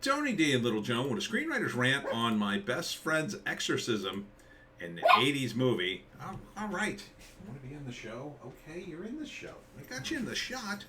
Tony D and Little Joan with a screenwriter's rant on my best friend's Exorcism, an 80s movie. All right. You want to be on the show? Okay, you're in the show. I got you in the shot.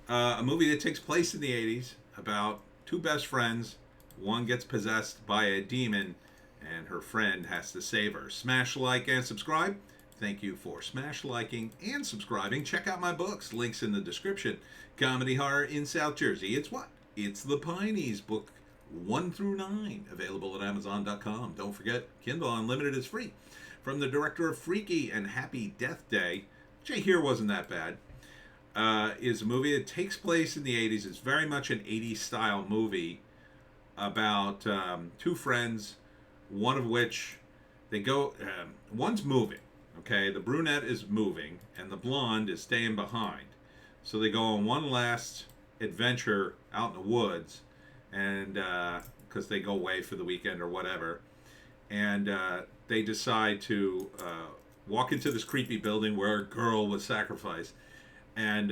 A movie that takes place in the 80s about two best friends. One gets possessed by a demon, and her friend has to save her. Smash like and subscribe. Thank you for smash liking and subscribing. Check out my books. Links in the description. Comedy Horror in South Jersey. It's what? It's the Pineys, book 1 through 9, available at Amazon.com. Don't forget, Kindle Unlimited is free. From the director of Freaky and Happy Death Day, which I hear wasn't that bad, is a movie that takes place in the 80s. It's very much an 80s style movie about two friends, one of which they go, one's moving, okay? The brunette is moving, and the blonde is staying behind. So they go on one last adventure out in the woods, and because they go away for the weekend or whatever, and they decide to walk into this creepy building where a girl was sacrificed, and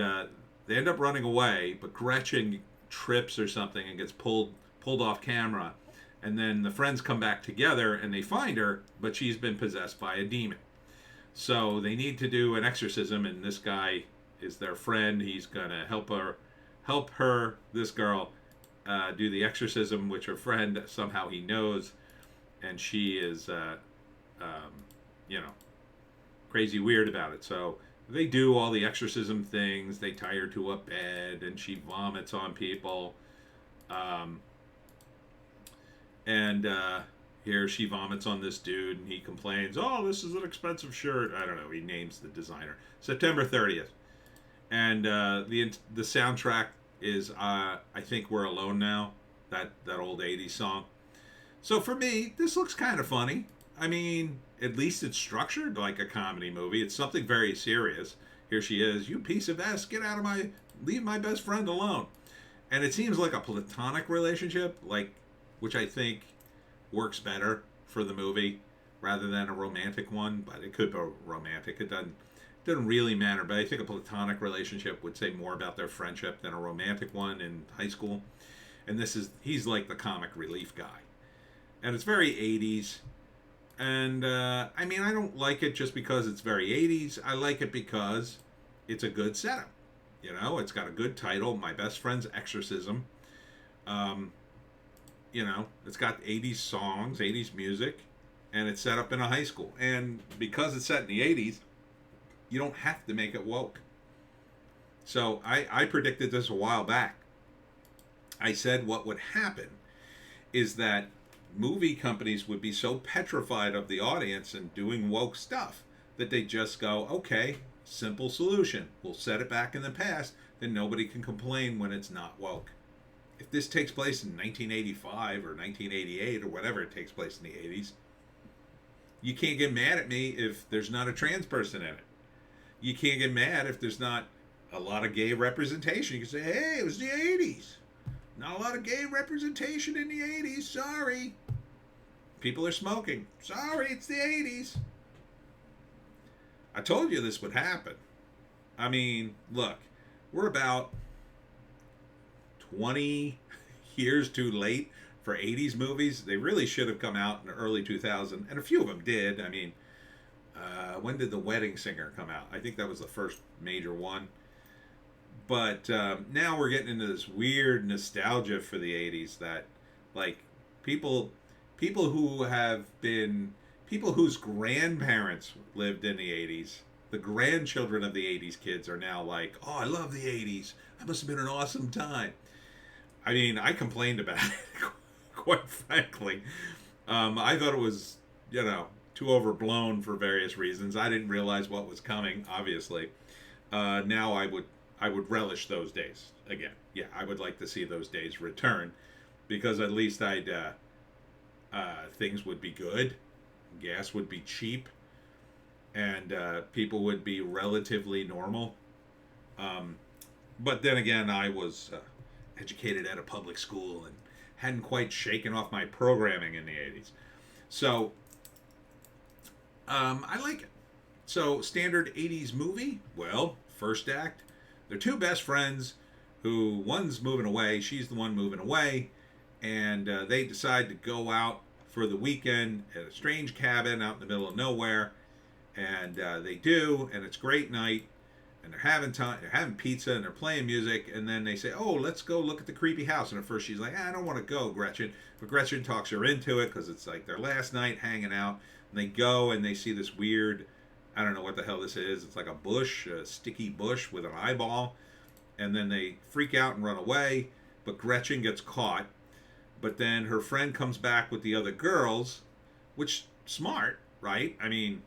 they end up running away, but Gretchen trips or something and gets pulled off camera, and then the friends come back together and they find her, but she's been possessed by a demon. So they need to do an exorcism, and this guy is their friend. He's gonna help her, this girl, do the exorcism, which her friend somehow he knows, and she is, crazy weird about it. So they do all the exorcism things. They tie her to a bed, and she vomits on people. Here she vomits on this dude, and he complains, "Oh, this is an expensive shirt." I don't know. He names the designer. September 30th, and the soundtrack is I think We're Alone Now, that old 80s song. So for me, this looks kind of funny. I mean, at least it's structured like a comedy movie. It's something very serious. Here she is, "You piece of ass, leave my best friend alone." And it seems like a platonic relationship, which I think works better for the movie rather than a romantic one, but it could be romantic. It doesn't really matter, but I think a platonic relationship would say more about their friendship than a romantic one in high school. And he's like the comic relief guy. And it's very 80s. And, I don't like it just because it's very 80s. I like it because it's a good setup. It's got a good title, My Best Friend's Exorcism. It's got 80s songs, 80s music, and it's set up in a high school. And because it's set in the 80s, you don't have to make it woke. So I predicted this a while back. I said what would happen is that movie companies would be so petrified of the audience and doing woke stuff that they just go, okay, simple solution. We'll set it back in the past, then nobody can complain when it's not woke. If this takes place in 1985 or 1988 or whatever it takes place in the 80s, you can't get mad at me if there's not a trans person in it. You can't get mad if there's not a lot of gay representation. You can say, hey, it was the 80s. Not a lot of gay representation in the 80s. Sorry. People are smoking. Sorry, it's the 80s. I told you this would happen. Look, we're about 20 years too late for 80s movies. They really should have come out in the early 2000s, and a few of them did. When did The Wedding Singer come out? I think that was the first major one. But now we're getting into this weird nostalgia for the 80s that, people whose grandparents lived in the 80s, the grandchildren of the 80s kids are now like, oh, I love the 80s. That must have been an awesome time. I complained about it, quite frankly. I thought it was, too overblown for various reasons. I didn't realize what was coming, obviously. Now I would relish those days again. Yeah, I would like to see those days return, because at least things would be good, gas would be cheap, and people would be relatively normal. But then again, I was educated at a public school and hadn't quite shaken off my programming in the 80s. So I like it. So standard 80s movie, well, first act, they're two best friends who one's moving away, she's the one moving away, and they decide to go out for the weekend at a strange cabin out in the middle of nowhere, and they do, and it's a great night, and they're having time, they're having pizza, and they're playing music, and then they say, oh, let's go look at the creepy house. And at first she's like, I don't want to go, Gretchen, but Gretchen talks her into it because it's like their last night hanging out, and they go and they see this weird, I don't know what the hell this is, it's like a bush, a sticky bush with an eyeball, and then they freak out and run away, but Gretchen gets caught. But then her friend comes back with the other girls, which smart, right? I mean,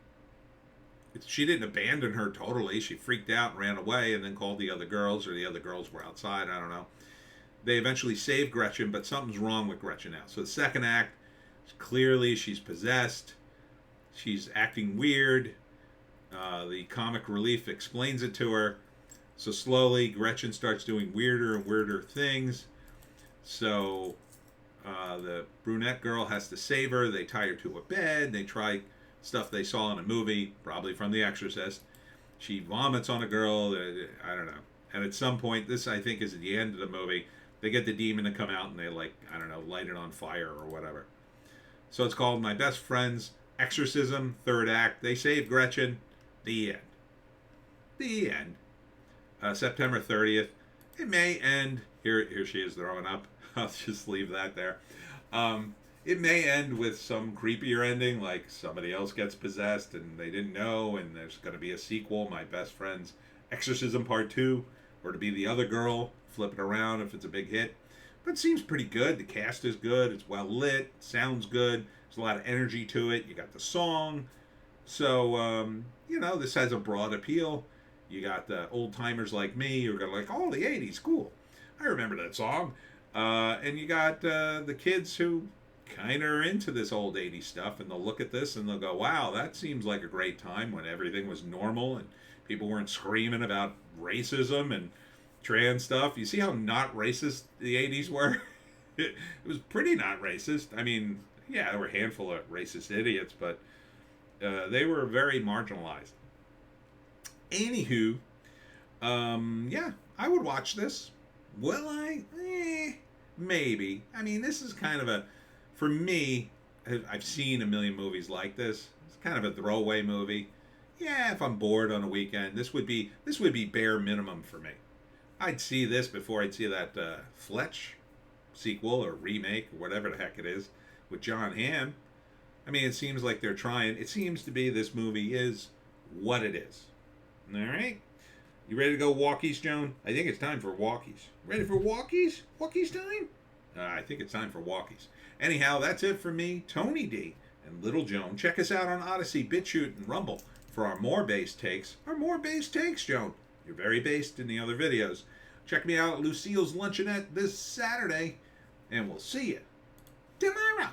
she didn't abandon her totally. She freaked out and ran away and then called the other girls, or the other girls were outside. I don't know. They eventually save Gretchen, but something's wrong with Gretchen now. So the second act, clearly she's possessed. She's acting weird. The comic relief explains it to her. So slowly, Gretchen starts doing weirder and weirder things. So the brunette girl has to save her. They tie her to a bed. They try stuff they saw in a movie, probably from The Exorcist. She vomits on a girl. I don't know. And at some point, this I think is at the end of the movie, they get the demon to come out and they, like, I don't know, light it on fire or whatever. So it's called My Best Friend's Exorcism, third act. They save Gretchen. The end. The end. September 30th. It may end. Here she is throwing up. I'll just leave that there. It may end with some creepier ending, like somebody else gets possessed and they didn't know, and there's going to be a sequel, My Best Friend's Exorcism Part 2, or to be the other girl, flip it around if it's a big hit. But it seems pretty good. The cast is good. It's well lit. Sounds good. There's a lot of energy to it. You got the song. So, this has a broad appeal. You got the old timers like me who are going to like, oh, the 80s, cool. I remember that song. And you got the kids who kind of are into this old 80s stuff, and they'll look at this and they'll go, wow, that seems like a great time when everything was normal and people weren't screaming about racism and trans stuff. You see how not racist the 80s were? It was pretty not racist. I mean, yeah, there were a handful of racist idiots, but they were very marginalized. Anywho, yeah, I would watch this. Will I? Maybe. I mean, this is kind of a, for me, I've seen a million movies like this. It's kind of a throwaway movie. Yeah, if I'm bored on a weekend, this would be bare minimum for me. I'd see this before I'd see that Fletch sequel or remake or whatever the heck it is with John Hamm. I mean, it seems like they're trying. It seems to be this movie is what it is. All right? You ready to go walkies, Joan? I think it's time for walkies. Ready for walkies? Walkies time? I think it's time for walkies. Anyhow, that's it for me, Tony D, and Little Joan. Check us out on Odysee, Bitchute, and Rumble for our more based takes. Our more based takes, Joan. You're very based in the other videos. Check me out at Lucille's Luncheonette this Saturday, and we'll see you tomorrow.